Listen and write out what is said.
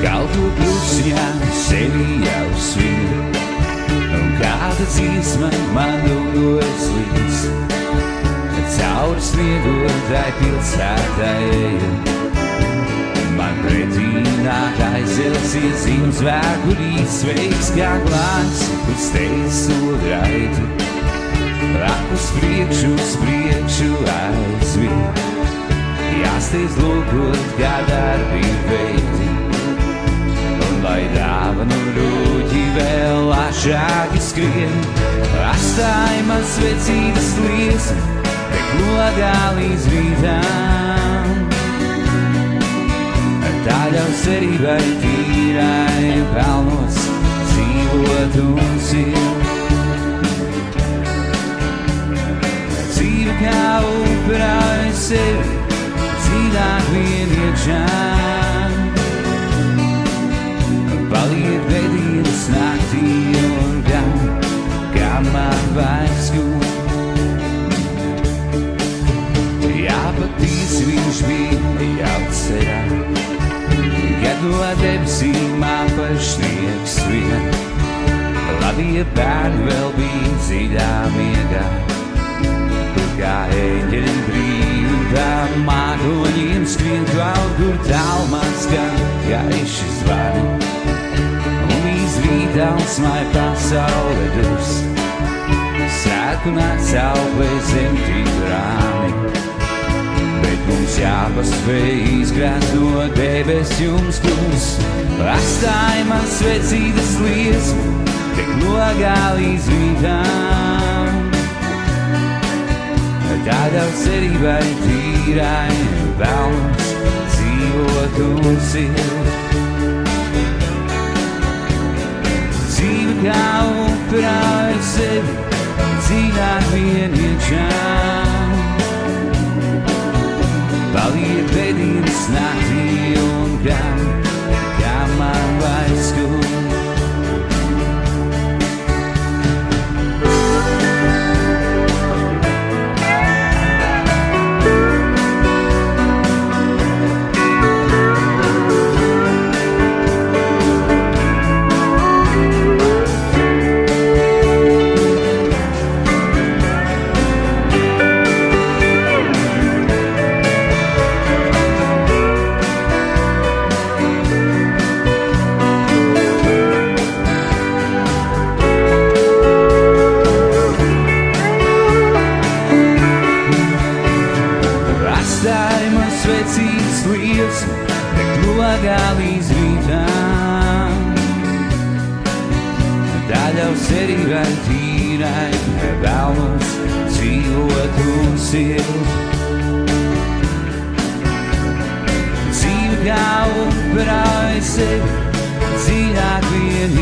Kalpo krusiņā sevi jau svin, un kāda dzīsma man dodas līdz. Cauri sniegotai pilsētai ejam, man pretī nāk aizilsies Ziemassvētku rīts, sveiks kā glāns, kur steidz sodraitu. Uz priekšu aizvien, jāsteidz lūkot, kā darbi veikti. Un lai dāvanu rūķi vēl ašāki skrien, atstāj man svecītas liesmu, bet logā līdz rītām. Tā ļaus cerībai tīrai pelnos dzīvot un silt. Dzīve kā upurāj sevi, dziļāk vien iekšā. Paliek bedienas naktī un gan, kā man vairs gūt. Jāpatīs viņš bija jācerā, kad no debesīm apašnieks vien. Labi, ja bērni vēl bija dziļā miegā, tur kā eņģeļi brīvi tā mākoņiem skrien kaut kur tālumā skan gaiši zvani. Un izrītausmai pasaule dus, sēku nakts auklē zem tik rāmi. Bet mums jāpaspēj izgrāt no debes jums klus, atstāj man svecītas liesmu, tik logā līdz rītām. Tādā cerībai tīrai pelnos dzīvot un silt. Dzīve kā upurāj sevi, dziļāk vien iekšā. Paliek bedienas naktī un gan, kā man vairs gūt. Svecītas liesmu, bet logā līdz rītām. Tā ļaus cerībai tīrai pelnos dzīvot un silt. Dzīve kā upurāj sevi, dziļāk vien